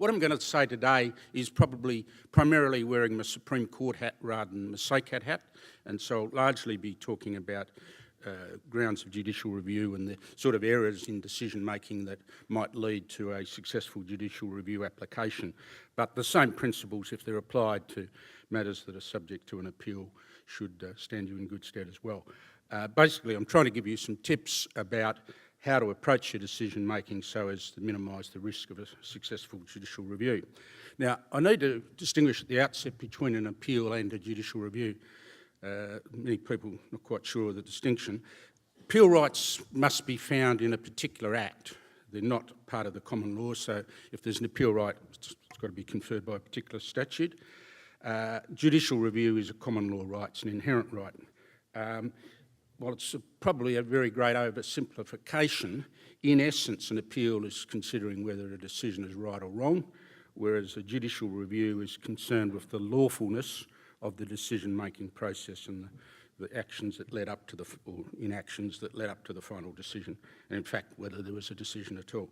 What I'm going to say today is probably primarily wearing my Supreme Court hat rather than my SACAT hat, and so I'll largely be talking about grounds of judicial review and the sort of errors in decision-making that might lead to a successful judicial review application. But the same principles, if they're applied to matters that are subject to an appeal, should stand you in good stead as well. Basically, I'm trying to give you some tips about how to approach your decision-making so as to minimise the risk of a successful judicial review. Now, I need to distinguish at the outset between an appeal and a judicial review. Many people are not quite sure of the distinction. Appeal rights must be found in a particular act. They're not part of the common law, so if there's an appeal right, it's got to be conferred by a particular statute. Judicial review is a common law right, it's an inherent right. While it's probably a very great oversimplification, in essence an appeal is considering whether a decision is right or wrong, whereas a judicial review is concerned with the lawfulness of the decision-making process and the actions that led up to or inactions that led up to the final decision, and in fact whether there was a decision at all.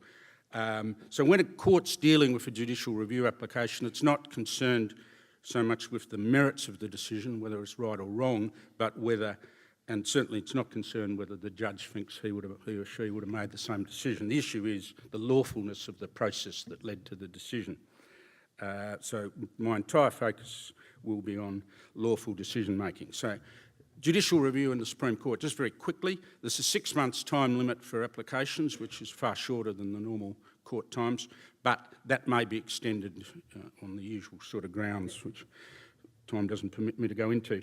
So when a court's dealing with a judicial review application, it's not concerned so much with the merits of the decision, whether it's right or wrong, but whether, and certainly it's not concerned whether the judge thinks he or she would have made the same decision. The issue is the lawfulness of the process that led to the decision. So my entire focus will be on lawful decision-making. So judicial review in the Supreme Court, just very quickly, there's a 6 months time limit for applications, which is far shorter than the normal court times, but that may be extended on the usual sort of grounds, which time doesn't permit me to go into.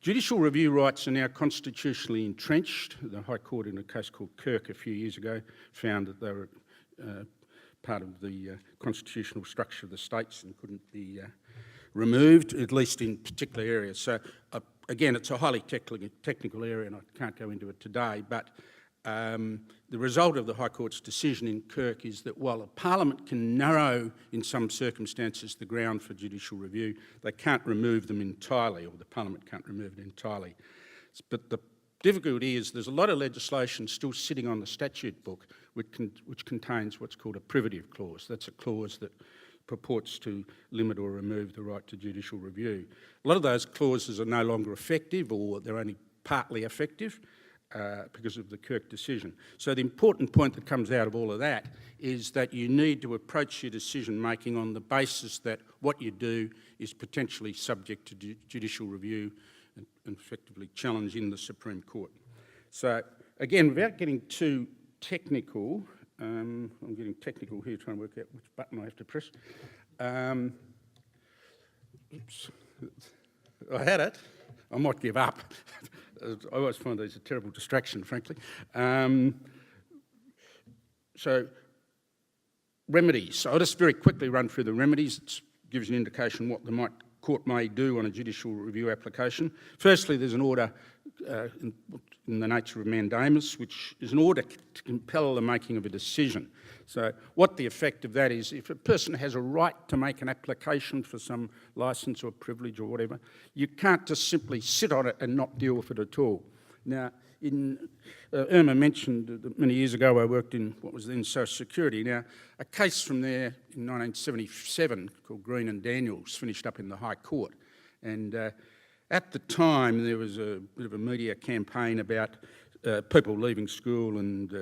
Judicial review rights are now constitutionally entrenched. The High Court, in a case called Kirk a few years ago, found that they were part of the constitutional structure of the states and couldn't be removed, at least in particular areas. So again, it's a highly technical area and I can't go into it today, but the result of the High Court's decision in Kirk is that while a Parliament can narrow in some circumstances the ground for judicial review, they can't remove them entirely, or the Parliament can't remove it entirely. But the difficulty is there's a lot of legislation still sitting on the statute book which contains what's called a privative clause. That's a clause that purports to limit or remove the right to judicial review. A lot of those clauses are no longer effective, or they're only partly effective because of the Kirk decision. So the important point that comes out of all of that is that you need to approach your decision making on the basis that what you do is potentially subject to judicial review and effectively challenged in the Supreme Court. So again, without getting too technical, I'm getting technical here trying to work out which button I have to press. Oops. I had it. I might give up. I always find these a terrible distraction, frankly. So, remedies. So I'll just very quickly run through the remedies. It gives you an indication what the court may do on a judicial review application. Firstly, there's an order in the nature of mandamus, which is an order to compel the making of a decision. So what the effect of that is, if a person has a right to make an application for some licence or privilege or whatever, you can't just simply sit on it and not deal with it at all. Now, Irma mentioned that many years ago I worked in what was then Social Security. Now, a case from there in 1977 called Green and Daniels finished up in the High Court. And at the time, there was a bit of a media campaign about people leaving school and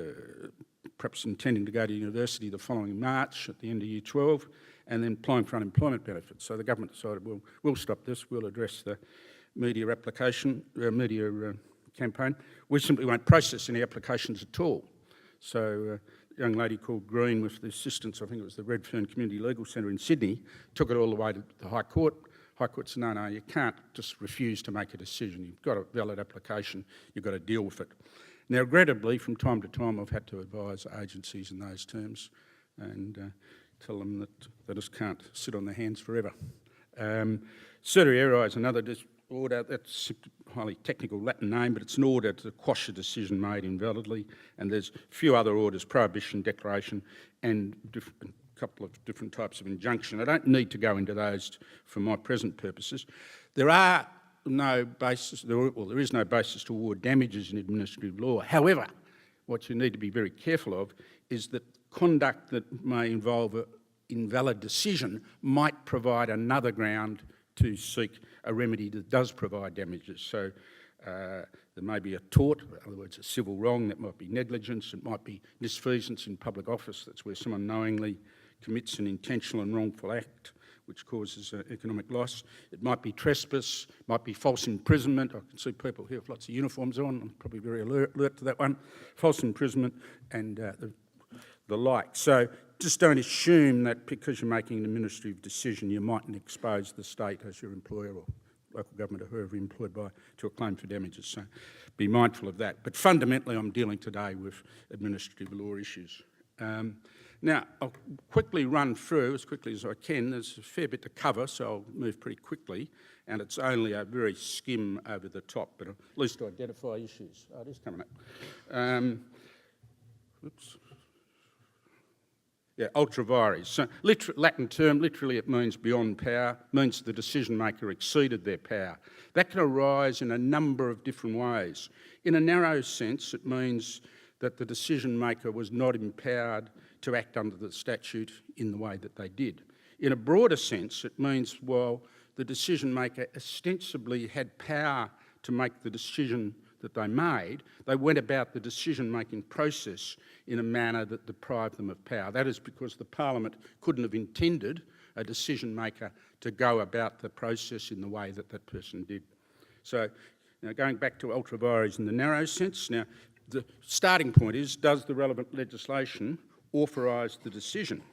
perhaps intending to go to university the following March at the end of Year 12 and then applying for unemployment benefits. So the government decided, well, we'll stop this, we'll address the media application, campaign. We simply won't process any applications at all. So a young lady called Green, with the assistance, I think it was the Redfern Community Legal Centre in Sydney, took it all the way to the High Court. High Court said, no, you can't just refuse to make a decision. You've got a valid application, you've got to deal with it. Now, regrettably, from time to time, I've had to advise agencies in those terms and tell them that they just can't sit on their hands forever. Certiorari is another order. That's a highly technical Latin name, but it's an order to quash a decision made invalidly. And there's a few other orders: prohibition, declaration, and a couple of different types of injunction. I don't need to go into those for my present purposes. There is no basis to award damages in administrative law. However, what you need to be very careful of is that conduct that may involve invalid decision might provide another ground to seek a remedy that does provide damages. So there may be a tort, in other words, a civil wrong, that might be negligence, it might be misfeasance in public office, that's where someone knowingly commits an intentional and wrongful act which causes economic loss. It might be trespass, might be false imprisonment. I can see people here with lots of uniforms on, I'm probably very alert to that one. False imprisonment and the like. So just don't assume that because you're making an administrative decision you mightn't expose the state as your employer or local government or whoever you're employed by to a claim for damages. So be mindful of that. But fundamentally I'm dealing today with administrative law issues. Now, I'll quickly run through as quickly as I can. There's a fair bit to cover, so I'll move pretty quickly, and it's only a very skim over the top, but at least identify issues. Oh, it is coming up. Oops. Yeah, ultra vires. So, Latin term, literally it means beyond power, means the decision maker exceeded their power. That can arise in a number of different ways. In a narrow sense, it means that the decision maker was not empowered to act under the statute in the way that they did. In a broader sense, it means, while the decision maker ostensibly had power to make the decision that they made, they went about the decision-making process in a manner that deprived them of power. That is because the Parliament couldn't have intended a decision maker to go about the process in the way that that person did. So, now going back to ultra vires in the narrow sense, now the starting point is, does the relevant legislation authorise the decision?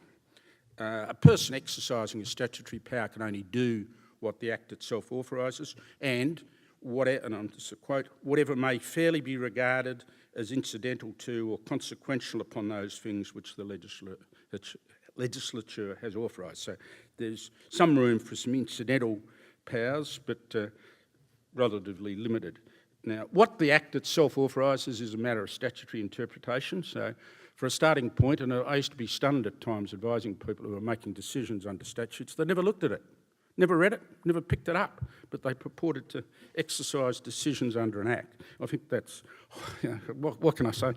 A person exercising a statutory power can only do what the Act itself authorises, and I'm just a quote, whatever may fairly be regarded as incidental to or consequential upon those things which the legislature has authorised. So there's some room for some incidental powers, but relatively limited. Now, what the Act itself authorises is a matter of statutory interpretation. So for a starting point, and I used to be stunned at times advising people who are making decisions under statutes, they never looked at it, never read it, never picked it up, but they purported to exercise decisions under an Act. I think that's, what can I say?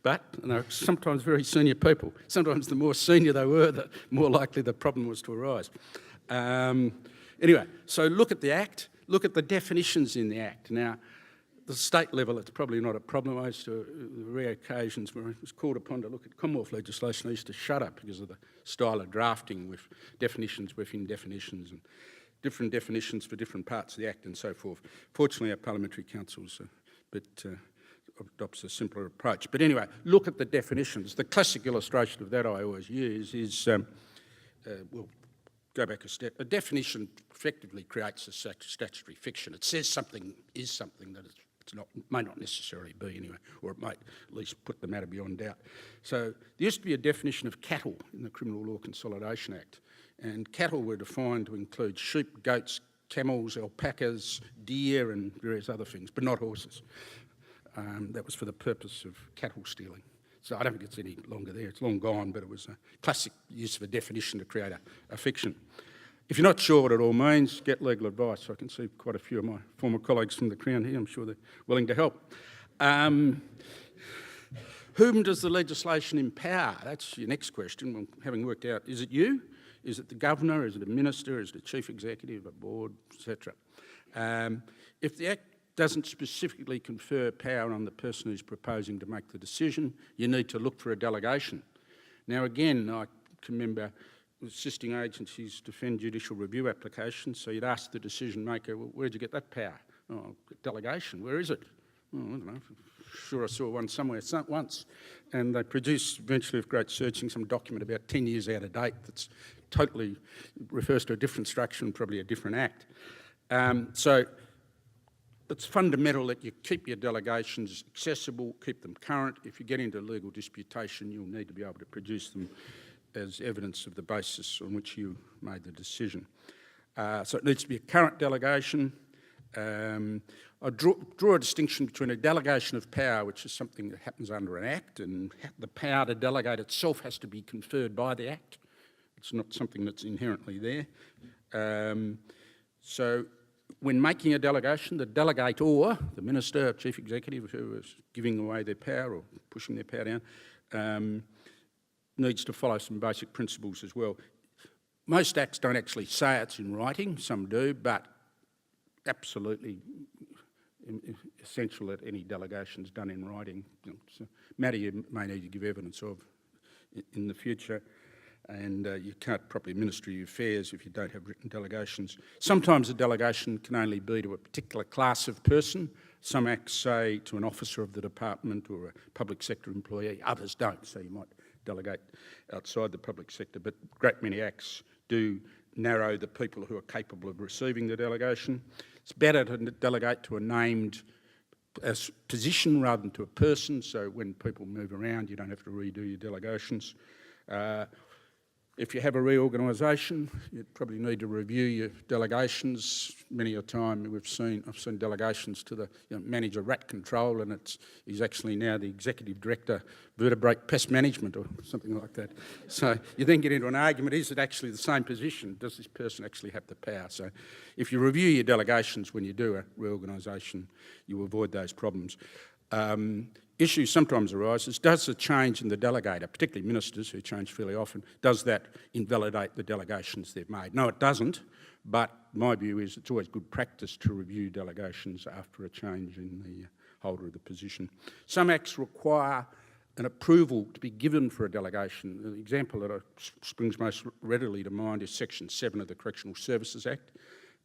But sometimes very senior people, sometimes the more senior they were, the more likely the problem was to arise. Anyway, so look at the Act, look at the definitions in the Act. Now, the state level, it's probably not a problem. I used to, rare occasions where I was called upon to look at Commonwealth legislation, I used to shut up because of the style of drafting with definitions within definitions and different definitions for different parts of the Act and so forth. Fortunately, our parliamentary councils adopts a simpler approach. But anyway, look at the definitions. The classic illustration of that I always use is, we'll go back a step. A definition effectively creates a statutory fiction. It says something is something that it's not, may not necessarily be anyway, or it might at least put the matter beyond doubt. So there used to be a definition of cattle in the Criminal Law Consolidation Act, and cattle were defined to include sheep, goats, camels, alpacas, deer and various other things, but not horses. That was for the purpose of cattle stealing. So I don't think it's any longer there, it's long gone, but it was a classic use of a definition to create a fiction. If you're not sure what it all means, get legal advice. I can see quite a few of my former colleagues from the Crown here, I'm sure they're willing to help. Whom does the legislation empower? That's your next question. Well, having worked out, is it you? Is it the Governor? Is it a Minister? Is it a Chief Executive, a Board, etc.? If the Act doesn't specifically confer power on the person who's proposing to make the decision, you need to look for a delegation. Now again, I can remember assisting agencies defend judicial review applications, so you'd ask the decision maker, well, where'd you get that power? Oh, delegation, where is it? Oh, I don't know, sure I saw one somewhere once. And they produced, eventually with great searching, some document about 10 years out of date that's totally refers to a different structure and probably a different act. So it's fundamental that you keep your delegations accessible, keep them current. If you get into legal disputation, you'll need to be able to produce them as evidence of the basis on which you made the decision. So it needs to be a current delegation. I draw a distinction between a delegation of power, which is something that happens under an Act, and the power to delegate itself has to be conferred by the Act. It's not something that's inherently there. So when making a delegation, the delegator, the Minister, Chief Executive, who is giving away their power or pushing their power down, needs to follow some basic principles as well. Most acts don't actually say it's in writing, some do, but absolutely essential that any delegation is done in writing. It's a matter you may need to give evidence of in the future, and you can't properly administer your affairs if you don't have written delegations. Sometimes a delegation can only be to a particular class of person. Some acts say to an officer of the department or a public sector employee, others don't, so you might delegate outside the public sector, but a great many acts do narrow the people who are capable of receiving the delegation. It's better to delegate to a named position rather than to a person, so when people move around you don't have to redo your delegations. If you have a reorganisation, you probably need to review your delegations. Many a time I've seen delegations to the manager rat control, and he's actually now the executive director vertebrate pest management or something like that. So you then get into an argument, is it actually the same position? Does this person actually have the power? So if you review your delegations when you do a reorganisation, you avoid those problems. Issue sometimes arises, does the change in the delegator, particularly ministers who change fairly often, does that invalidate the delegations they've made? No, it doesn't, but my view is it's always good practice to review delegations after a change in the holder of the position. Some acts require an approval to be given for a delegation. The example that springs most readily to mind is Section 7 of the Correctional Services Act.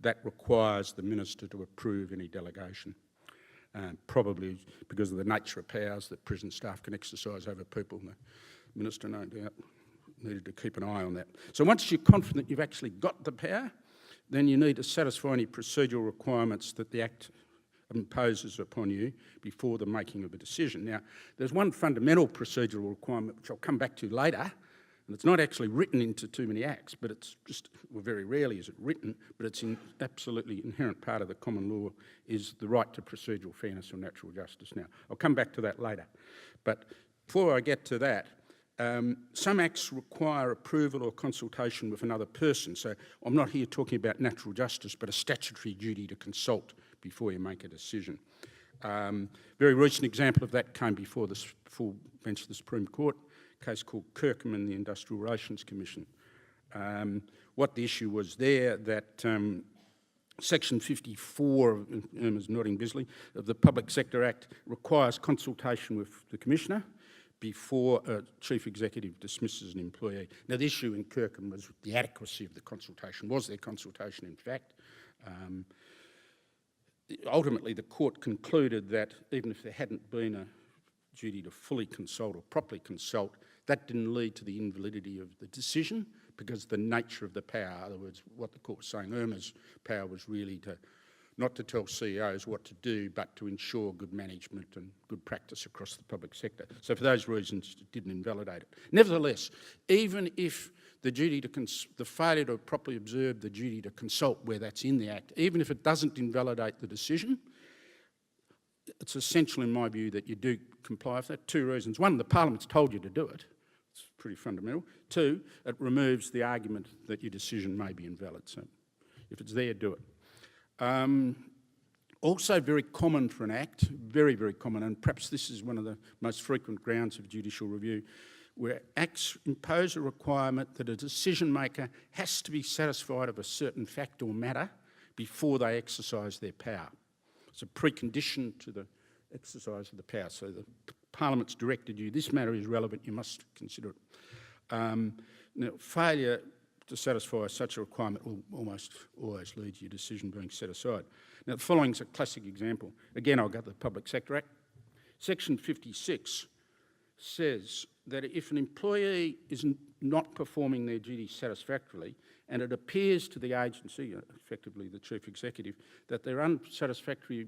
That requires the minister to approve any delegation. Probably because of the nature of powers that prison staff can exercise over people. The minister, no doubt, needed to keep an eye on that. So once you're confident you've actually got the power, then you need to satisfy any procedural requirements that the Act imposes upon you before the making of a decision. Now, there's one fundamental procedural requirement which I'll come back to later, and it's not actually written into too many acts, but it's just, well, very rarely is it written, but it's an absolutely inherent part of the common law, is the right to procedural fairness or natural justice. Now, I'll come back to that later. But before I get to that, some acts require approval or consultation with another person. So I'm not here talking about natural justice, but a statutory duty to consult before you make a decision. Very recent example of that came before the full bench of the Supreme Court, a case called Kirkham and the Industrial Relations Commission. What the issue was there, that Section 54 of Irma's nodding busily of the Public Sector Act requires consultation with the Commissioner before a Chief Executive dismisses an employee. Now, the issue in Kirkham was the adequacy of the consultation. Was there consultation, in fact? Ultimately, the court concluded that even if there hadn't been a duty to fully consult or properly consult, that didn't lead to the invalidity of the decision because the nature of the power, in other words, what the court was saying, Irma's power was really not to tell CEOs what to do, but to ensure good management and good practice across the public sector. So for those reasons, it didn't invalidate it. Nevertheless, even if the failure to properly observe the duty to consult where that's in the Act, even if it doesn't invalidate the decision, it's essential in my view that you do comply with that. Two reasons. One, the Parliament's told you to do it. It's pretty fundamental. Two, it removes the argument that your decision may be invalid. So if it's there, do it. Also very common for an Act, very, very common, and perhaps this is one of the most frequent grounds of judicial review, where Acts impose a requirement that a decision maker has to be satisfied of a certain fact or matter before they exercise their power. It's a precondition to the exercise of the power. So the Parliament's directed you, this matter is relevant, you must consider it. Now, failure to satisfy such a requirement will almost always lead to your decision being set aside. Now, the following is a classic example. Again, I'll go to the Public Sector Act. Section 56 says that if an employee is not performing their duties satisfactorily and it appears to the agency, effectively the Chief Executive, that their unsatisfactory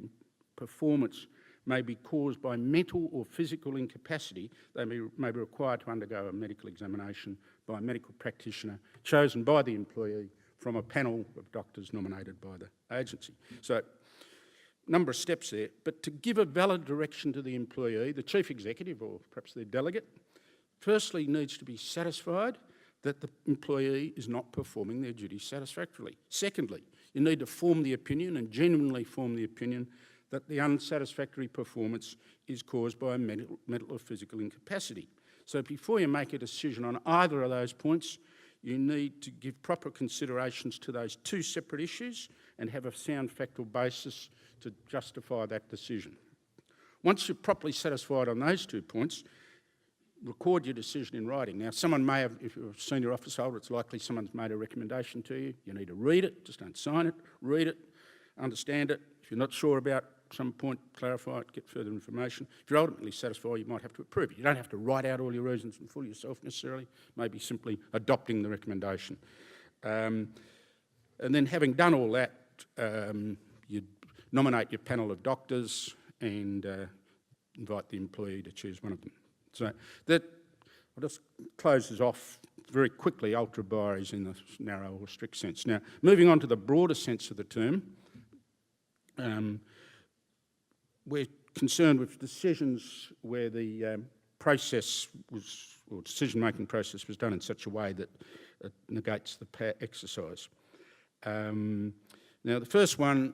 performance may be caused by mental or physical incapacity, they may be required to undergo a medical examination by a medical practitioner chosen by the employee from a panel of doctors nominated by the agency. So, number of steps there, but to give a valid direction to the employee, the Chief Executive or perhaps their delegate, firstly needs to be satisfied that the employee is not performing their duties satisfactorily. Secondly, you need to form the opinion and genuinely form the opinion that the unsatisfactory performance is caused by a mental or physical incapacity. So before you make a decision on either of those points, you need to give proper considerations to those two separate issues and have a sound factual basis to justify that decision. Once you're properly satisfied on those 2 points, record your decision in writing. Now, someone may have, if you're a senior office holder, it's likely someone's made a recommendation to you. You need to read it, just don't sign it, read it, understand it. If you're not sure about some point, clarify it, get further information. If you're ultimately satisfied, you might have to approve it. You don't have to write out all your reasons in full yourself necessarily, maybe simply adopting the recommendation. And then having done all that, you nominate your panel of doctors and invite the employee to choose one of them. So that, I'll just close this off very quickly, ultra vires in the narrow or strict sense. Now, moving on to the broader sense of the term, we're concerned with decisions where the process was, or decision-making process was done in such a way that it negates the power exercise. Now, the first one,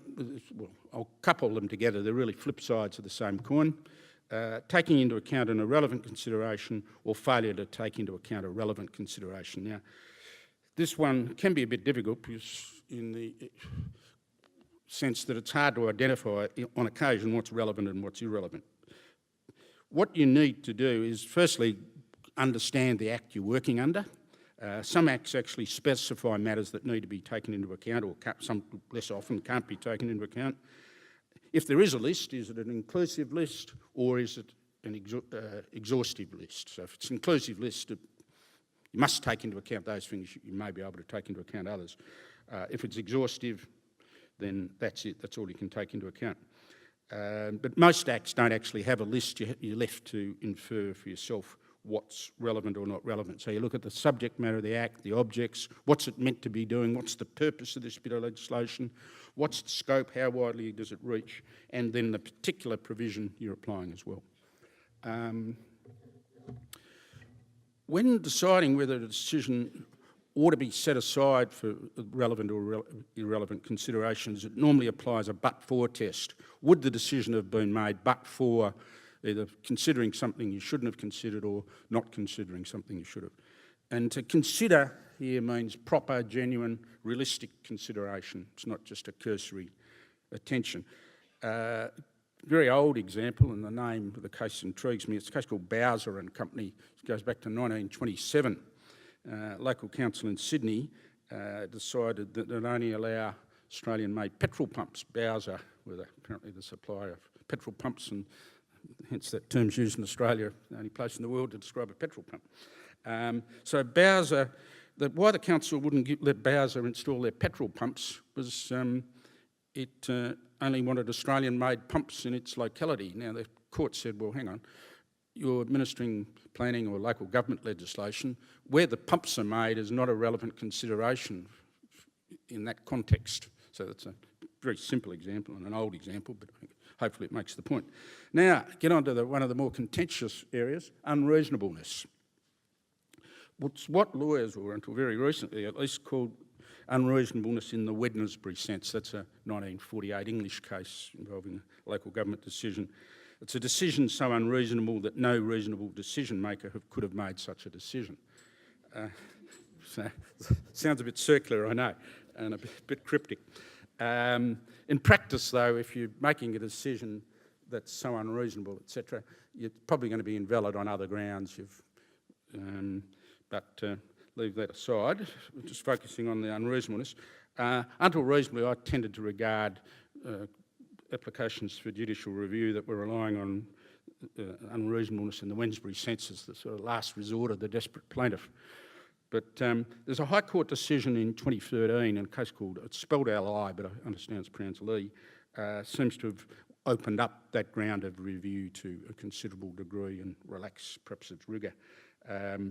well, I'll couple them together. They're really flip sides of the same coin. Taking into account an irrelevant consideration or failure to take into account a relevant consideration. Now, this one can be a bit difficult because in the sense that it's hard to identify on occasion what's relevant and what's irrelevant. What you need to do is firstly understand the act you're working under. Some acts actually specify matters that need to be taken into account, or some less often can't be taken into account. If there is a list, is it an inclusive list or is it an exhaustive list? So if it's an inclusive list, you must take into account those things. You may be able to take into account others. If it's exhaustive, then that's it. That's all you can take into account. But most acts don't actually have a list. You're left to infer for yourself what's relevant or not relevant. So you look at the subject matter of the act, the objects, what's it meant to be doing, what's the purpose of this bit of legislation, what's the scope, how widely does it reach, and then the particular provision you're applying as well. When deciding whether a decision ought to be set aside for relevant or irrelevant considerations, it normally applies a but-for test. Would the decision have been made but for either considering something you shouldn't have considered or not considering something you should have? And to consider here means proper, genuine, realistic consideration. It's not just a cursory attention. Very old example, and the name of the case intrigues me. It's a case called Bowser and Company. It goes back to 1927. Local council in Sydney decided that they'd only allow Australian-made petrol pumps. Bowser were apparently the supplier of petrol pumps, and hence that term's used in Australia, the only place in the world to describe a petrol pump. So Bowser, why the council wouldn't let Bowser install their petrol pumps was it only wanted Australian-made pumps in its locality. Now the court said, well, hang on, you're administering planning or local government legislation. Where the pumps are made is not a relevant consideration in that context. So that's a very simple example and an old example, but hopefully it makes the point. Now, get on to one of the more contentious areas, unreasonableness. It's what lawyers were, until very recently at least, called unreasonableness in the Wednesbury sense. That's a 1948 English case involving a local government decision. It's a decision so unreasonable that no reasonable decision maker could have made such a decision. So, sounds a bit circular, I know, and a bit cryptic. In practice, though, if you're making a decision that's so unreasonable, etc., you're probably going to be invalid on other grounds. But leave that aside, just focusing on the unreasonableness. Until reasonably, I tended to regard applications for judicial review that were relying on unreasonableness in the Wednesbury sense as the sort of last resort of the desperate plaintiff. But there's a High Court decision in 2013 in a case called, it's spelled L-I, but I understand it's pronounced Lee, seems to have opened up that ground of review to a considerable degree and relaxed perhaps its rigour.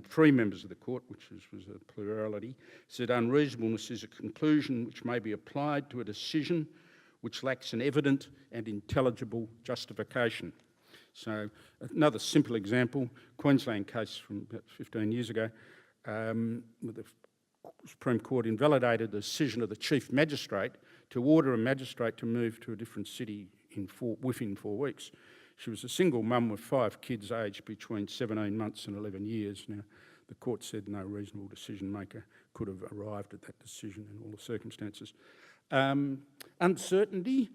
3 members of the court, which was a plurality, said unreasonableness is a conclusion which may be applied to a decision which lacks an evident and intelligible justification. So another simple example, Queensland case from about 15 years ago, the Supreme Court invalidated the decision of the Chief Magistrate to order a magistrate to move to a different city within 4 weeks. She was a single mum with 5 kids aged between 17 months and 11 years. Now, the court said no reasonable decision maker could have arrived at that decision in all the circumstances. Uncertainty,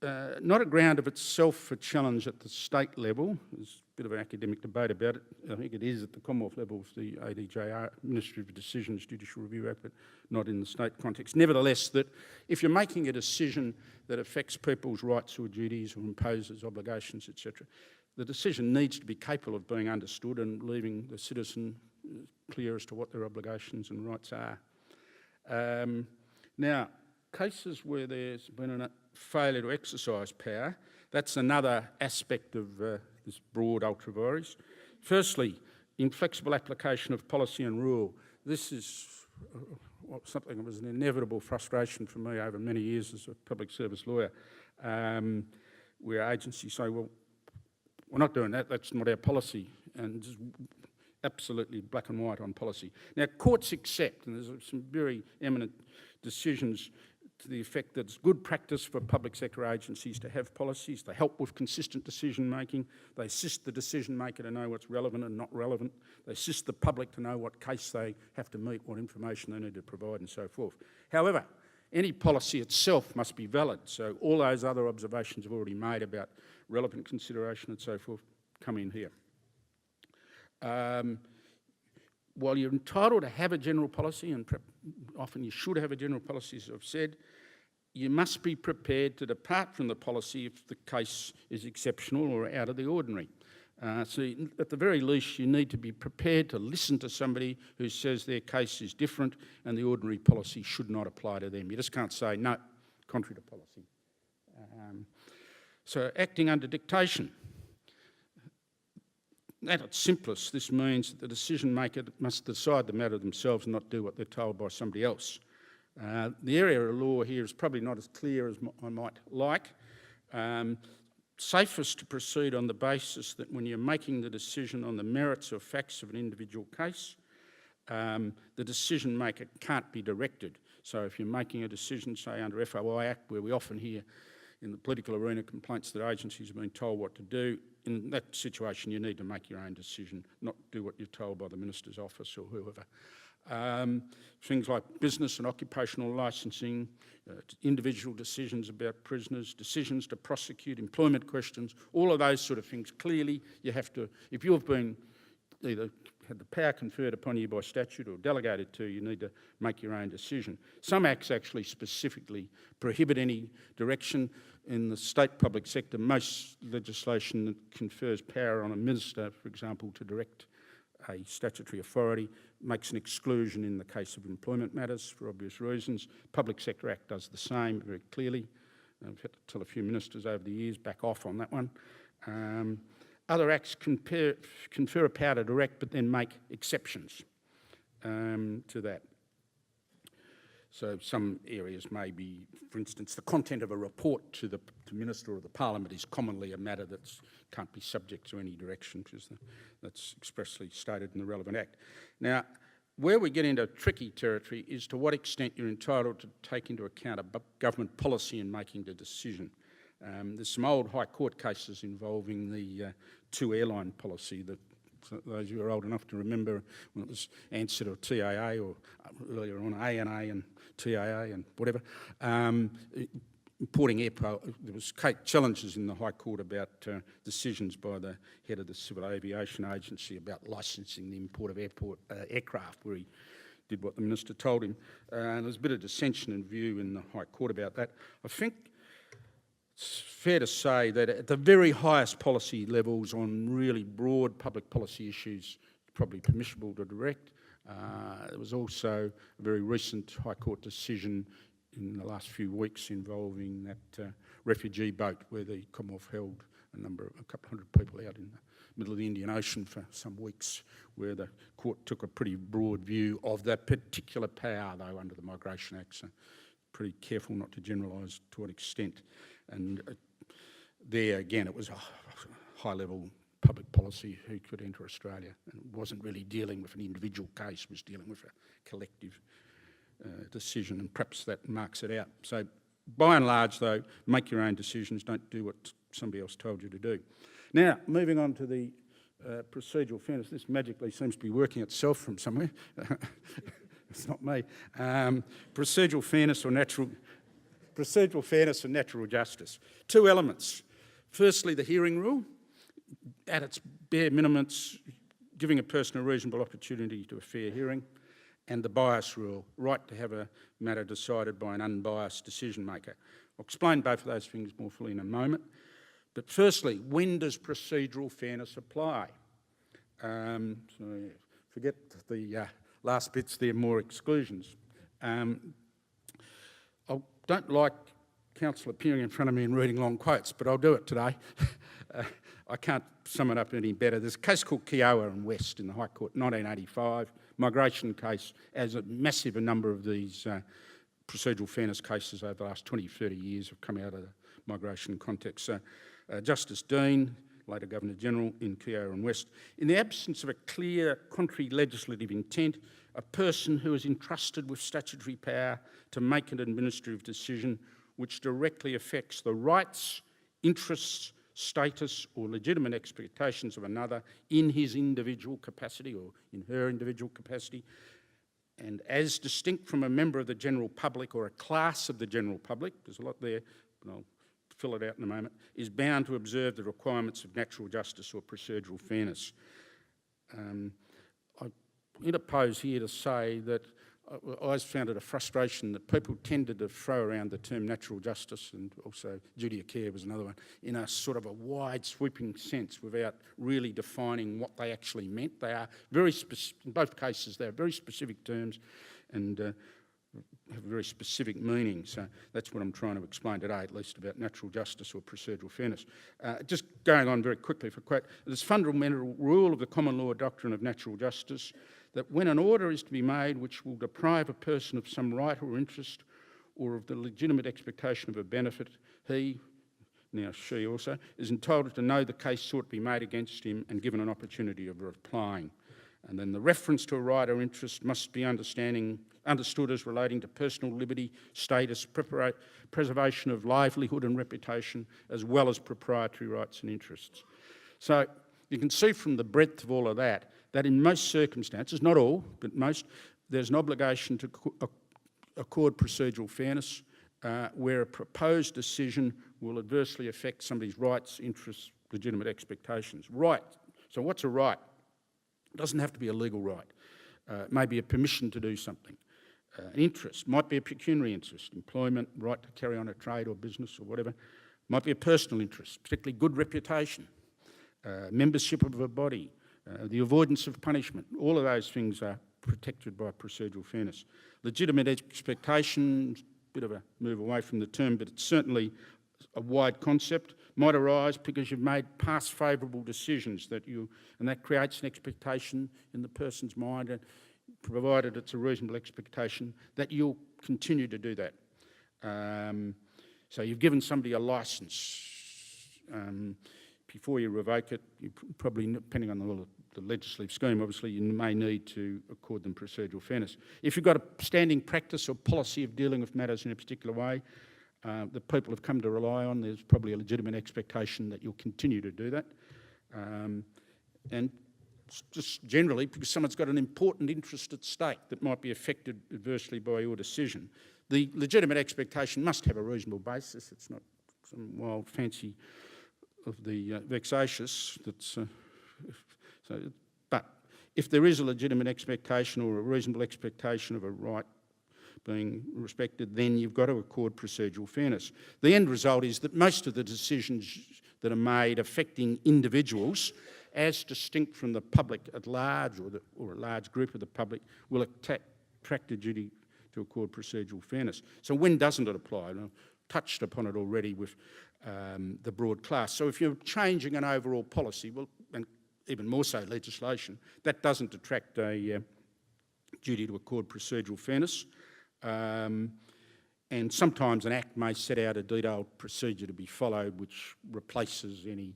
not a ground of itself for challenge at the state level. There's a bit of an academic debate about it. I think it is at the Commonwealth level of the ADJR, Ministry of Decisions, Judicial Review Act, but not in the state context. Nevertheless, that if you're making a decision that affects people's rights or duties or imposes obligations, etc., the decision needs to be capable of being understood and leaving the citizen clear as to what their obligations and rights are. Now, cases where there's been a failure to exercise power, that's another aspect of this broad ultra vires. Firstly, inflexible application of policy and rule. This is something that was an inevitable frustration for me over many years as a public service lawyer, where agencies say, well, we're not doing that, that's not our policy, and just absolutely black and white on policy. Now, courts accept, and there's some very eminent decisions to the effect that it's good practice for public sector agencies to have policies. They help with consistent decision making. They assist the decision maker to know what's relevant and not relevant. They assist the public to know what case they have to meet, what information they need to provide, and so forth. However, any policy itself must be valid. So all those other observations I've already made about relevant consideration and so forth come in here. While you're entitled to have a general policy, and often you should have a general policy, as I've said, you must be prepared to depart from the policy if the case is exceptional or out of the ordinary. So at the very least, you need to be prepared to listen to somebody who says their case is different and the ordinary policy should not apply to them. You just can't say, no, contrary to policy. So acting under dictation. At its simplest, this means that the decision maker must decide the matter themselves and not do what they're told by somebody else. The area of law here is probably not as clear as I might like. Safest to proceed on the basis that when you're making the decision on the merits or facts of an individual case, the decision maker can't be directed. So if you're making a decision, say under FOI Act, where we often hear in the political arena complaints that agencies have been told what to do, in that situation you need to make your own decision, not do what you're told by the Minister's office or whoever. Things like business and occupational licensing, individual decisions about prisoners, decisions to prosecute, employment questions, all of those sort of things. Clearly you have to, if you've been either had the power conferred upon you by statute or delegated to, you need to make your own decision. Some acts actually specifically prohibit any direction. In the state public sector, most legislation that confers power on a minister, for example, to direct a statutory authority, makes an exclusion in the case of employment matters for obvious reasons. Public Sector Act does the same very clearly. I've had to tell a few ministers over the years, back off on that one. Other acts confer a power to direct, but then make exceptions to that. So some areas may be, for instance, the content of a report to the Minister or the Parliament is commonly a matter that can't be subject to any direction because that's expressly stated in the relevant act. Now, where we get into tricky territory is to what extent you're entitled to take into account a government policy in making the decision. There's some old High Court cases involving the two airline policy that those who are old enough to remember when it was answered or TAA or earlier on ANA and TAA and whatever. Importing airport, there was challenges in the High Court about decisions by the head of the Civil Aviation Agency about licensing the import of aircraft, where he did what the Minister told him. And there's a bit of dissension in view in the High Court about that. I think it's fair to say that at the very highest policy levels on really broad public policy issues, it's probably permissible to direct. There was also a very recent High Court decision in the last few weeks involving that refugee boat where the Commonwealth held a couple of hundred people out in the middle of the Indian Ocean for some weeks, where the court took a pretty broad view of that particular power, though, under the Migration Act. So pretty careful not to generalise to what extent. And there, again, it was a high-level public policy who could enter Australia, and it wasn't really dealing with an individual case, it was dealing with a collective decision, and perhaps that marks it out. So by and large, though, make your own decisions, don't do what somebody else told you to do. Now, moving on to the procedural fairness. This magically seems to be working itself from somewhere. It's not me. Procedural fairness and natural justice. Two elements. Firstly, the hearing rule. At its bare minimum, it's giving a person a reasonable opportunity to a fair hearing, and the bias rule, right to have a matter decided by an unbiased decision maker. I'll explain both of those things more fully in a moment. But firstly, when does procedural fairness apply? Forget the last bits there, more exclusions. I don't like counsel appearing in front of me and reading long quotes, but I'll do it today. I can't sum it up any better. There's a case called Kiowa and West in the High Court, 1985, migration case, as a massive number of these procedural fairness cases over the last 20, 30 years have come out of the migration context. So Justice Dean, later Governor-General in Kiowa and West, in the absence of a clear contrary legislative intent, a person who is entrusted with statutory power to make an administrative decision which directly affects the rights, interests, status or legitimate expectations of another in his individual capacity or in her individual capacity, and as distinct from a member of the general public or a class of the general public, there's a lot there, but I'll fill it out in a moment, is bound to observe the requirements of natural justice or procedural fairness. I interpose here to say that I always found it a frustration that people tended to throw around the term natural justice, and also duty of care was another one, in a sort of a wide sweeping sense without really defining what they actually meant. They are very specific, in both cases they are very specific terms and have very specific meanings. So that's what I'm trying to explain today, at least about natural justice or procedural fairness. Just going on very quickly for quote, this fundamental rule of the common law doctrine of natural justice that when an order is to be made which will deprive a person of some right or interest or of the legitimate expectation of a benefit, he, now she also, is entitled to know the case sought to be made against him and given an opportunity of replying. And then the reference to a right or interest must be understood as relating to personal liberty, status, preservation of livelihood and reputation, as well as proprietary rights and interests. So you can see from the breadth of all of that in most circumstances, not all, but most, there's an obligation to accord procedural fairness where a proposed decision will adversely affect somebody's rights, interests, legitimate expectations. Right. So what's a right? It doesn't have to be a legal right. It may be a permission to do something. An interest might be a pecuniary interest, employment, right to carry on a trade or business or whatever. Might be a personal interest, particularly good reputation, membership of a body, the avoidance of punishment. All of those things are protected by procedural fairness. Legitimate expectations, a bit of a move away from the term, but it's certainly a wide concept, might arise because you've made past favourable decisions and that creates an expectation in the person's mind, and provided it's a reasonable expectation, that you'll continue to do that. So you've given somebody a licence. Before you revoke it, you probably, depending on the legislative scheme, obviously, you may need to accord them procedural fairness. If you've got a standing practice or policy of dealing with matters in a particular way that people have come to rely on, there's probably a legitimate expectation that you'll continue to do that. And just generally, because someone's got an important interest at stake that might be affected adversely by your decision, the legitimate expectation must have a reasonable basis. It's not some wild fancy of the vexatious. But if there is a legitimate expectation or a reasonable expectation of a right being respected, then you've got to accord procedural fairness. The end result is that most of the decisions that are made affecting individuals, as distinct from the public at large or a large group of the public, will attract a duty to accord procedural fairness. So when doesn't it apply? And I've touched upon it already with the broad class. So if you're changing an overall policy, well, and even more so legislation, that doesn't attract a duty to accord procedural fairness. And sometimes an Act may set out a detailed procedure to be followed which replaces any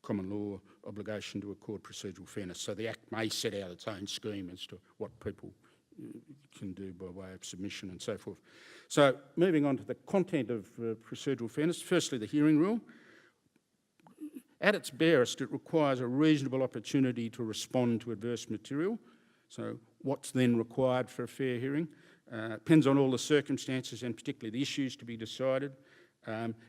common law obligation to accord procedural fairness. So the Act may set out its own scheme as to what people can do by way of submission and so forth. So moving on to the content of procedural fairness, firstly the hearing rule. At its barest, it requires a reasonable opportunity to respond to adverse material. So what's then required for a fair hearing? Depends on all the circumstances and particularly the issues to be decided.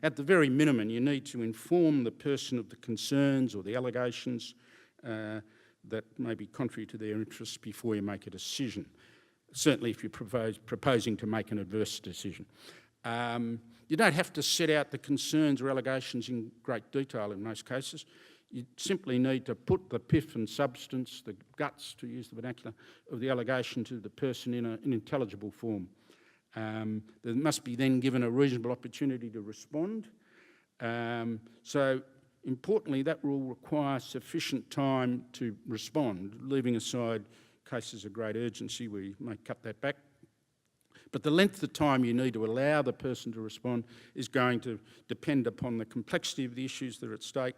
At the very minimum, you need to inform the person of the concerns or the allegations that may be contrary to their interests before you make a decision, certainly if you're proposing to make an adverse decision. You don't have to set out the concerns or allegations in great detail in most cases. You simply need to put the pith and substance, the guts, to use the vernacular, of the allegation to the person in an intelligible form. There must be then given a reasonable opportunity to respond. So importantly, that will require sufficient time to respond, leaving aside cases of great urgency where you may cut that back. But the length of time you need to allow the person to respond is going to depend upon the complexity of the issues that are at stake,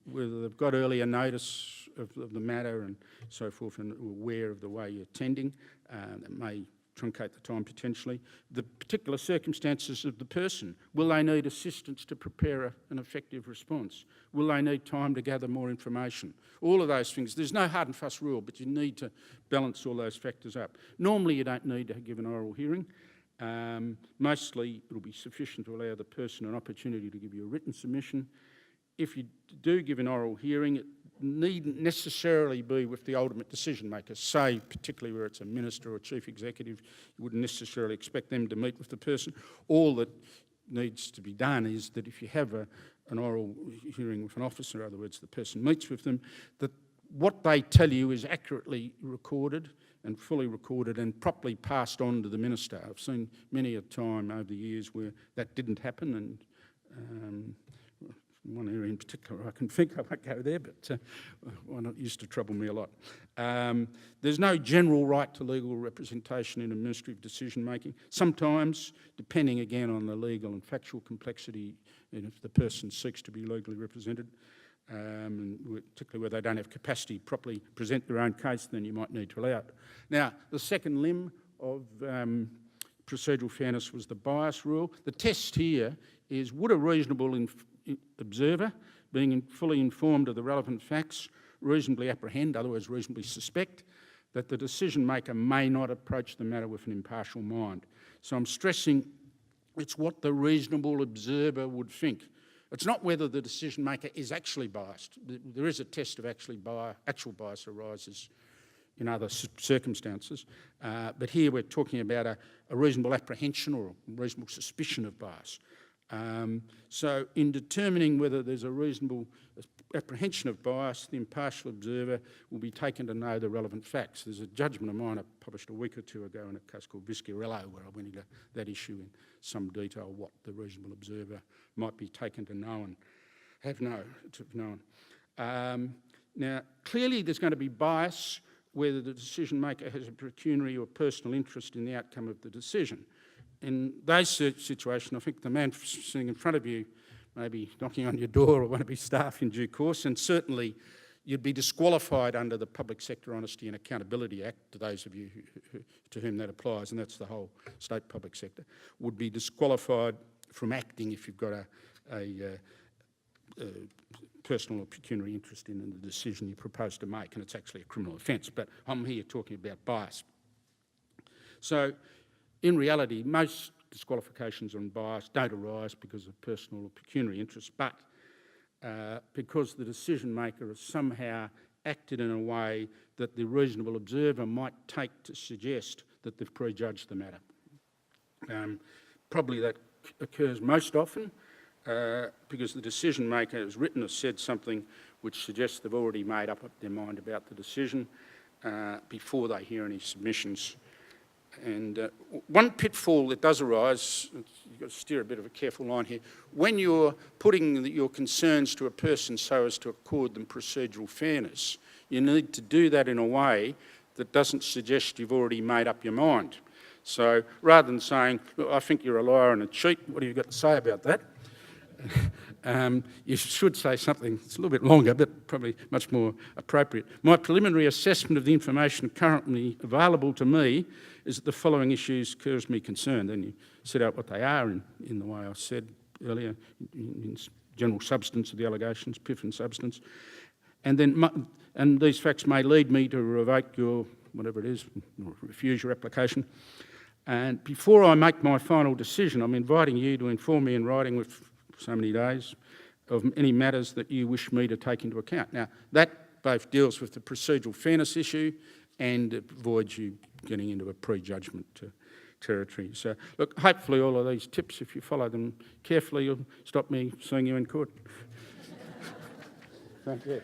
whether they've got earlier notice of the matter and so forth and are aware of the way you're tending. That may truncate the time potentially. The particular circumstances of the person. Will they need assistance to prepare an effective response? Will they need time to gather more information? All of those things. There's no hard and fast rule, but you need to balance all those factors up. Normally you don't need to give an oral hearing. Mostly it'll be sufficient to allow the person an opportunity to give you a written submission. If you do give an oral hearing, it needn't necessarily be with the ultimate decision maker. Say, particularly where it's a minister or a chief executive, you wouldn't necessarily expect them to meet with the person. All that needs to be done is that if you have an oral hearing with an officer, in other words, the person meets with them, that what they tell you is accurately recorded and fully recorded and properly passed on to the minister. I've seen many a time over the years where that didn't happen, and one area in particular I can think, I won't go there, but one that used to trouble me a lot. There's no general right to legal representation in administrative decision making. Sometimes, depending again on the legal and factual complexity, and if the person seeks to be legally represented, and particularly where they don't have capacity to properly present their own case, then you might need to allow it. Now, the second limb of procedural fairness was the bias rule. The test here is, would a reasonable observer, being fully informed of the relevant facts, reasonably apprehend, otherwise reasonably suspect, that the decision maker may not approach the matter with an impartial mind. So I'm stressing it's what the reasonable observer would think. It's not whether the decision maker is actually biased. There is a test of actual bias arises in other circumstances, but here we're talking about a reasonable apprehension or a reasonable suspicion of bias. So in determining whether there's a reasonable apprehension of bias, the impartial observer will be taken to know the relevant facts. There's a judgment of mine I published a week or two ago in a case called Viscarello, where I went into that issue in some detail, what the reasonable observer might be taken to know and have known. Now, clearly there's going to be bias whether the decision maker has a pecuniary or personal interest in the outcome of the decision. In those situations, I think the man sitting in front of you may be knocking on your door or one of his staff in due course, and certainly you'd be disqualified under the Public Sector Honesty and Accountability Act, to those of you to whom that applies, and that's the whole state public sector, would be disqualified from acting if you've got a personal or pecuniary interest in the decision you propose to make, and it's actually a criminal offence, but I'm here talking about bias. So, in reality, most disqualifications on bias don't arise because of personal or pecuniary interest, but because the decision maker has somehow acted in a way that the reasonable observer might take to suggest that they've prejudged the matter. Probably that occurs most often because the decision maker has written or said something which suggests they've already made up their mind about the decision before they hear any submissions. And one pitfall that does arise, you've got to steer a bit of a careful line here, when you're putting your concerns to a person so as to accord them procedural fairness, you need to do that in a way that doesn't suggest you've already made up your mind. So rather than saying, look, I think you're a liar and a cheat, what have you got to say about that? You should say something, it's a little bit longer, but probably much more appropriate. My preliminary assessment of the information currently available to me is that the following issues cause me concern. Then you set out what they are in the way I said earlier, in general substance of the allegations, pith and substance. And then, and these facts may lead me to revoke your, whatever it is, or refuse your application. And before I make my final decision, I'm inviting you to inform me in writing with so many days of any matters that you wish me to take into account. Now, that both deals with the procedural fairness issue and avoids you getting into a prejudgment territory. So, look, hopefully all of these tips, if you follow them carefully, will stop me seeing you in court. Thank you.